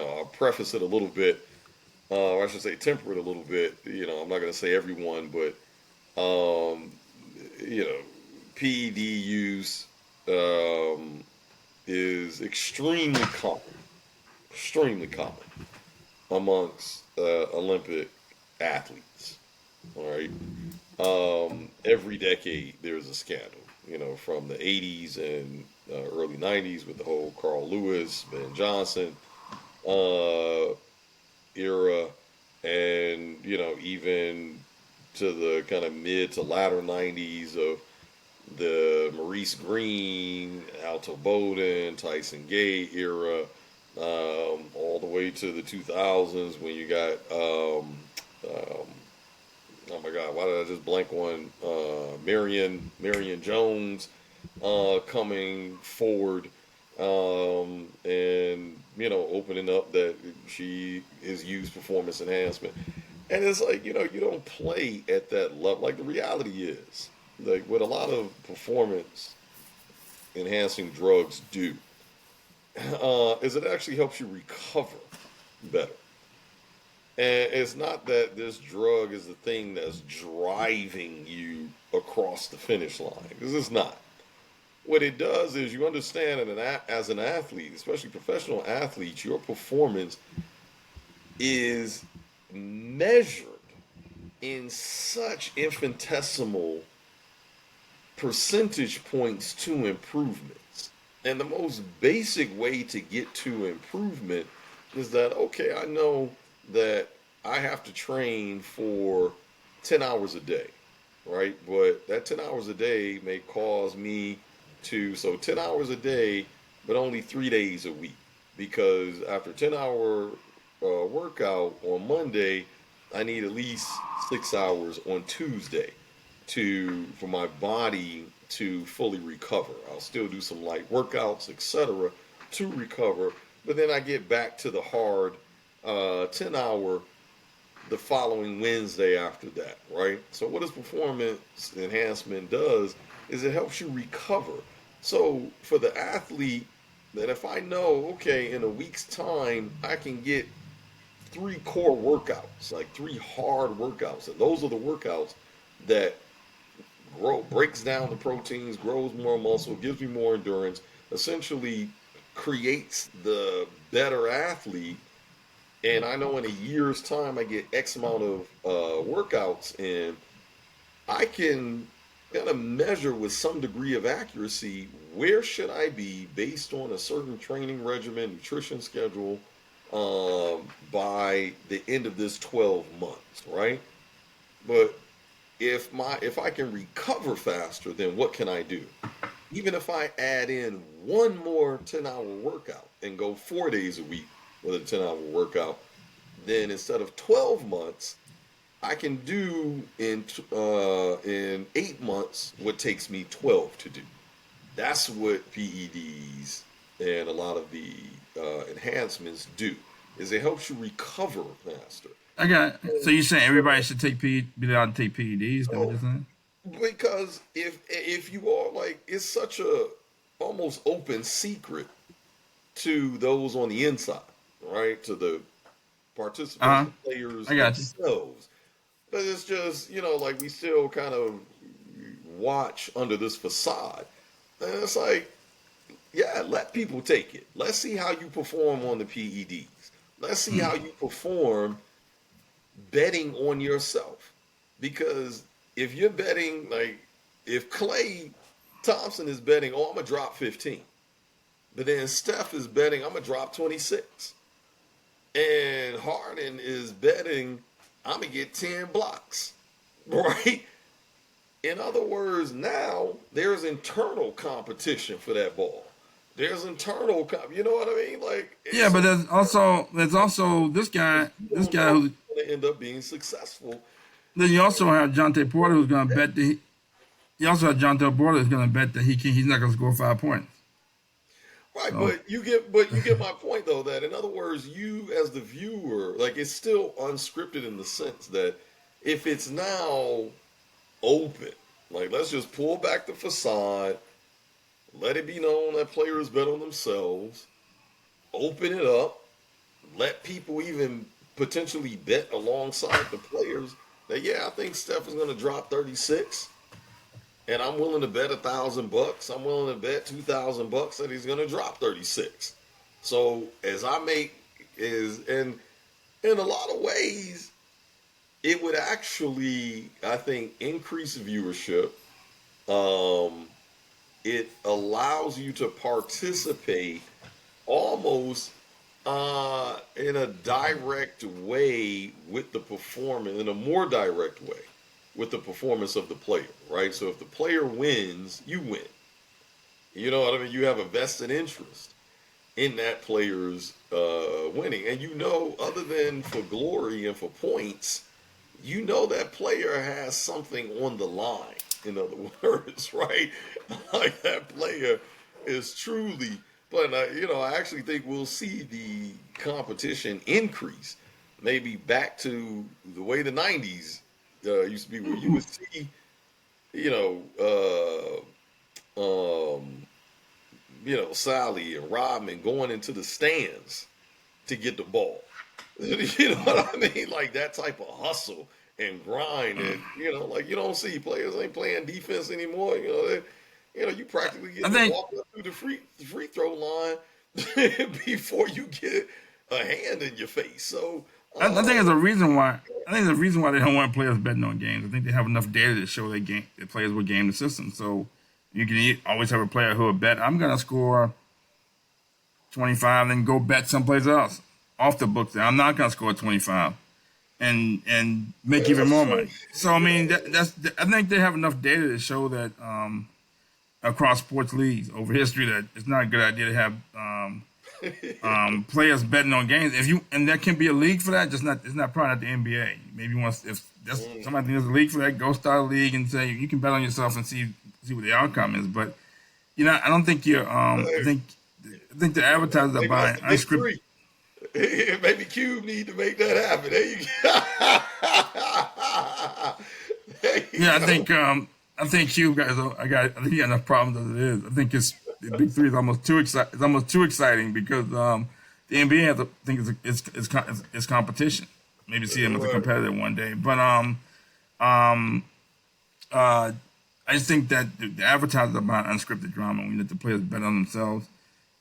I'll preface it a little bit, or I should say temper it a little bit. I'm not going to say everyone, but um, you know, PED use is extremely common amongst Olympic athletes. All right. Every decade there's a scandal. From the '80s and early '90s with the whole Carl Lewis, Ben Johnson uh, era, and even to the kind of mid to latter '90s of the Maurice Green, Alto Bowden, Tyson Gay era, all the way to the 2000s when you got, um, oh my God, why did I just blank on Marion Jones coming forward, and opening up that she is used performance enhancement. And it's like, you don't play at that level. Like the reality is, like what a lot of performance enhancing drugs do, is it actually helps you recover better. And it's not that this drug is the thing that's driving you across the finish line, because it's not. What it does is you understand as an athlete, especially professional athletes, your performance is measured in such infinitesimal percentage points to improvements. And the most basic way to get to improvement is that, okay, I know that I have to train for 10 hours a day, right? But that 10 hours a day may cause me so 10 hours a day, but only 3 days a week. Because after 10-hour workout on Monday, I need at least 6 hours on Tuesday for my body to fully recover. I'll still do some light workouts, etc., to recover, but then I get back to the hard 10-hour the following Wednesday after that, right? So what this performance enhancement does is it helps you recover. So for the athlete, that if I know, okay, in a week's time, I can get three core workouts, like three hard workouts, and those are the workouts that breaks down the proteins, grows more muscle, gives me more endurance, essentially creates the better athlete. And I know in a year's time I get X amount of workouts in, I can kind of measure with some degree of accuracy where should I be based on a certain training regimen, nutrition schedule, by the end of this 12 months, right? But if I can recover faster, then what can I do? Even if I add in one more 10-hour workout and go 4 days a week with a 10-hour workout, then instead of 12 months, I can do in 8 months what takes me 12 to do. That's what PEDs and a lot of the enhancements do. Is it helps you recover faster. I got. So you're saying everybody should be allowed to take PEDs? Is that what you're So saying? because if you are like, it's such a almost open secret to those on the inside, right? To the participants, Uh huh. the players I got you. themselves. But it's just, like we still kind of watch under this facade. And it's like, yeah, let people take it. Let's see how you perform on the PEDs. Let's see how you perform betting on yourself. Because if you're betting, like, if Clay Thompson is betting, oh, I'm going to drop 15. But then Steph is betting, I'm going to drop 26. And Harden is betting, I'm going to get 10 blocks. Right? In other words, now there's internal competition for that ball. There's internal, you know what I mean? Like, Yeah, so but there's also this don't guy know who. who's going to end up being successful. Then you also have Jontay Porter who's going to bet that you also have Jontay Porter who's going to bet that he's not going to score 5 points. Right, So but you get my point though, that in other words, you as the viewer, like, it's still unscripted in the sense that if it's now open, like, let's just pull back the facade, let it be known that players bet on themselves, open it up, let people even potentially bet alongside the players that, yeah, I think Steph is going to drop 36, and I'm willing to bet $1,000. I'm willing to bet $2,000 that he's going to drop 36. So as I make is, and in a lot of ways, it would actually, I think, increase viewership. Um, it allows you to participate almost in a direct way with the performance, in a more direct way with the performance of the player, right? So if the player wins, you win. You know what I mean? You have a vested interest in that player's winning. And other than for glory and for points, that player has something on the line. In other words, right? Like, that player is truly. But I actually think we'll see the competition increase, maybe back to the way the '90s used to be, where you would see, you know, um, Sally and Rodman going into the stands to get the ball. You know what I mean? Like, that type of hustle and grind, and like, you don't see players ain't playing defense anymore. You practically I get to think walk up through the free throw line before you get a hand in your face. So, I think there's a reason why. I think there's a reason why they don't want players betting on games. I think they have enough data to show that players will game the system. So you can always have a player who will bet, I'm going to score 25, then go bet someplace else off the books. I'm not going to score 25 and make yeah, even that's more true. money. So I mean, Yeah, I think they have enough data to show that across sports leagues over history that it's not a good idea to have players betting on games. And there can be a league for that, just not it's not probably not the NBA. Maybe once if that's somebody thinks there's a league for that, go start a league and say you can bet on yourself and see what the outcome is. But I don't think you're. I think the advertisers are maybe that's buying the big unscripted. three. Maybe Cube need to make that happen. There you go. There you Yeah, go. I think Cube guys. I think he got enough problems as it is. I think the big three is almost too exciting. It's almost too exciting because the NBA has to think it's competition. Maybe see them as a Right. competitor one day, but um uh I just think that the advertising about unscripted drama, when you let the players bet on themselves,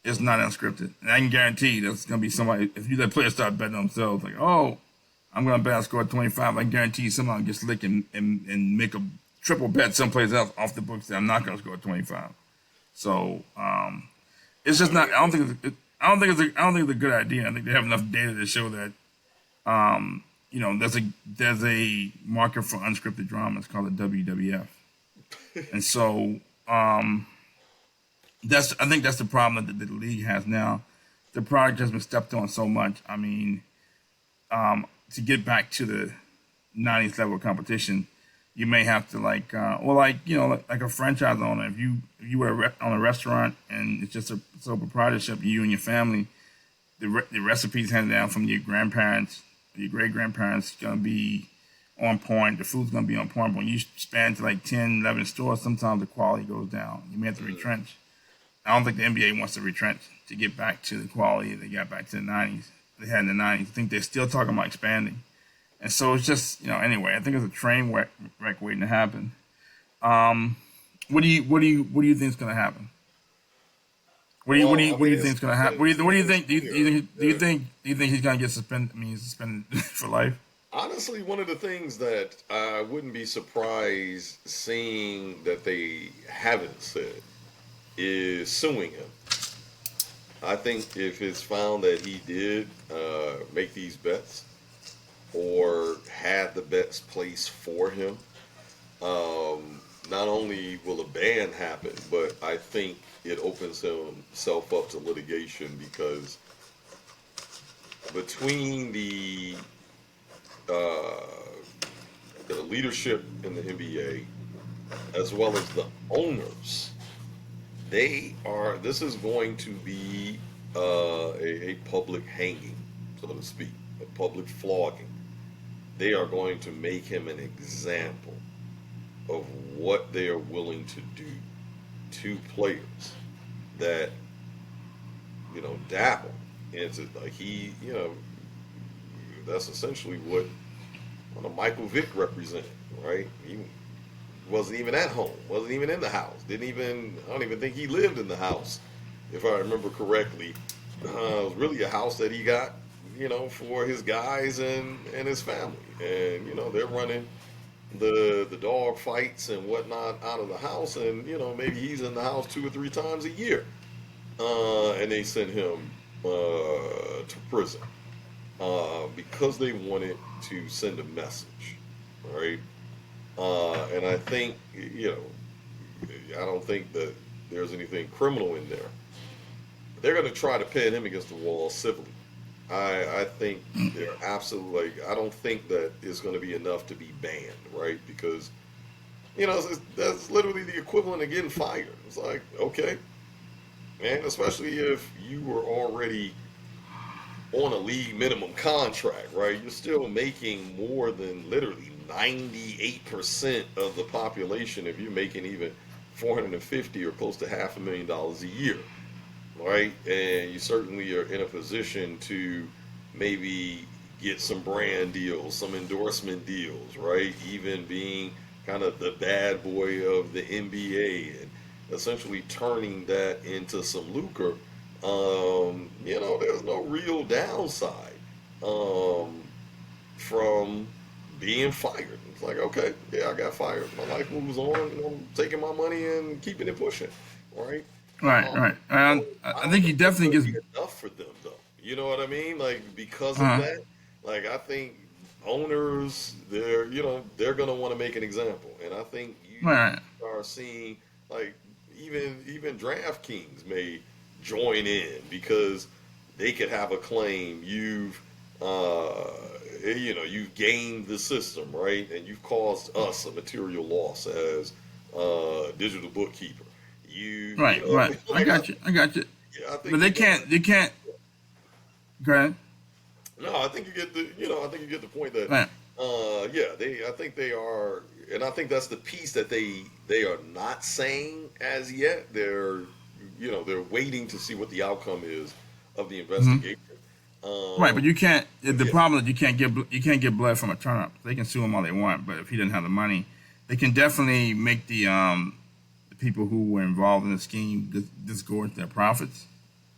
it's not unscripted. And I can guarantee you there's going to be somebody, if you let players start betting on themselves, like, oh, I'm going to bet I score 25, I guarantee you somebody gets licked and make a triple bet someplace else off the books that I'm not going to score 25. So it's just not, I don't think it's a good idea. I think they have enough data to show that, there's a market for unscripted drama. It's called the WWF. And so I think that's the problem that the league has now. The product has been stepped on so much. I mean, to get back to the 90s level of competition, you may have to like a franchise owner. If you were on a restaurant and it's just a sole proprietorship, you and your family, the recipes handed down from your grandparents, your great grandparents, gonna be on point. The food's gonna be on point. But when you span to like 10, 11 stores, sometimes the quality goes down. You may have to retrench. I don't think the NBA wants to retrench to get back to the quality they got back to the 90s. They had in the 90s. I think they're still talking about expanding. And so it's just, anyway, I think it's a train wreck waiting to happen. What do you think is going to happen? What do you think is going to happen? What do you think? Do you think he's going to get suspended? I mean, suspended for life? Honestly, one of the things that I wouldn't be surprised seeing that they haven't said is suing him. I think if it's found that he did make these bets or had the bets placed for him, not only will a ban happen, but I think it opens himself up to litigation because between the leadership in the NBA as well as the owners, this is going to be a public hanging, so to speak, a public flogging. They are going to make him an example of what they are willing to do to players that, dabble into, like that's essentially what Michael Vick represented, right? He wasn't even at home, wasn't even in the house, I don't even think he lived in the house, if I remember correctly. It was really a house that he got, for his guys and his family. And, they're running the dog fights and whatnot out of the house. And, maybe he's in the house 2 or 3 times a year. And they sent him to prison because they wanted to send a message, right? And I think, I don't think that there's anything criminal in there. They're going to try to pin him against the wall civilly. I think they're absolutely, I don't think that it's going to be enough to be banned, right? Because, that's literally the equivalent of getting fired. It's like, okay, man, especially if you were already on a league minimum contract, right? You're still making more than literally 98% of the population if you're making even $450 or close to $500,000 a year, right? And you certainly are in a position to maybe get some brand deals, some endorsement deals, right? Even being kind of the bad boy of the NBA and essentially turning that into some lucre. There's no real downside from being fired. It's like, okay, yeah, I got fired. My life moves on. I'm taking my money and keeping it pushing, right? Right. I think he definitely gets enough for them, though. You know what I mean? Like because of that, like I think owners, they're gonna want to make an example, and I think you are seeing like even DraftKings may join in because they could have a claim you've you've gamed the system, right? And you've caused us a material loss as digital bookkeeper. Right. I got you. Yeah, I think but they can't. Go ahead. No, I think you get the point that Right. I think they are, and I think that's the piece that they are not saying as yet. They're waiting to see what the outcome is of the investigation. Right, but you can't. The problem is you can't get blood from a turnip. They can sue him all they want, but if he doesn't have the money they can definitely make the people who were involved in the scheme disgorge their profits.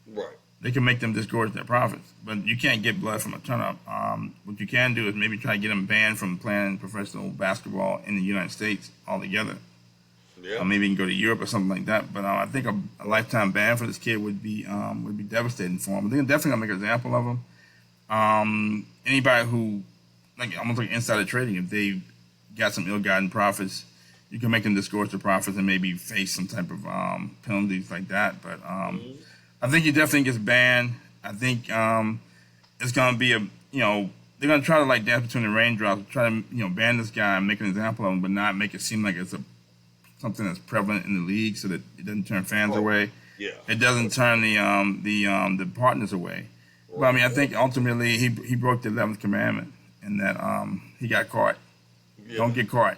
Right. They can make them disgorge their profits, but you can't get blood from a turnip. What you can do is maybe try to get them banned from playing professional basketball in the United States altogether. Yeah. Maybe you can go to Europe or something like that. But I think a lifetime ban for this kid would be devastating for him. But they're definitely gonna make an example of him. Anybody who, like, almost like insider trading, if they got some ill-gotten profits, you can make them disgorge the profits and maybe face some type of penalties like that. But I think he definitely gets banned. I think it's gonna be they're gonna try to like dance between the raindrops, try to ban this guy and make an example of him, but not make it seem like it's something that's prevalent in the league, so that it doesn't turn fans away. Yeah. It doesn't turn the partners away. But I mean, I think ultimately he broke the 11th commandment, in that he got caught. Yeah. Don't get caught.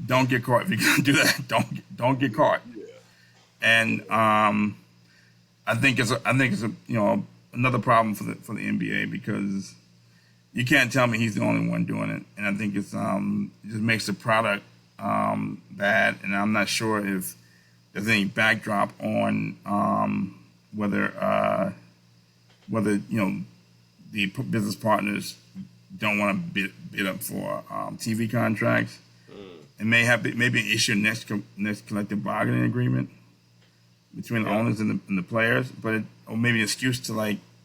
Don't get caught. If you're gonna do that, don't get caught. Yeah. And I think it's another problem for the NBA, because you can't tell me he's the only one doing it, and I think it just makes the product bad. And I'm not sure if there's any backdrop on whether the business partners don't want to bid up for TV contracts. It may be an issue next collective bargaining agreement between the owners and the players, or maybe an excuse to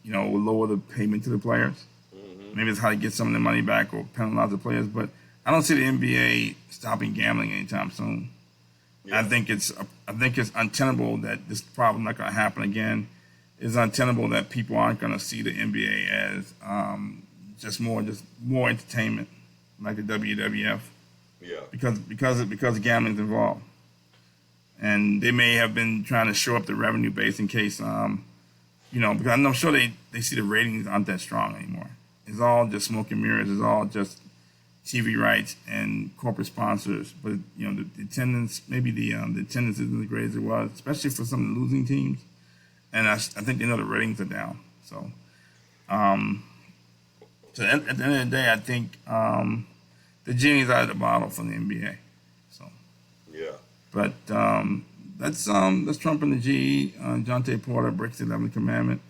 lower the payment to the players. Maybe it's how to get some of the money back or penalize the players. But I don't see the NBA stopping gambling anytime soon. Yeah. I think it's untenable that this problem not going to happen again. It's untenable that people aren't going to see the NBA as just more entertainment, like the WWF. Yeah. Because gambling's involved, and they may have been trying to shore up the revenue base in case because I'm sure they see the ratings aren't that strong anymore. It's all just smoke and mirrors. It's all just TV rights and corporate sponsors. But the attendance, maybe the attendance isn't as great as it was, especially for some of the losing teams. And I think the ratings are down. So, so at the end of the day, I think the genie's out of the bottle for the NBA. So yeah. But that's Trump and the GE. Jontay Porter breaks the 11th commandment.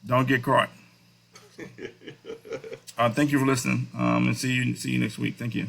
Don't get caught. Thank you for listening. And see you next week. Thank you.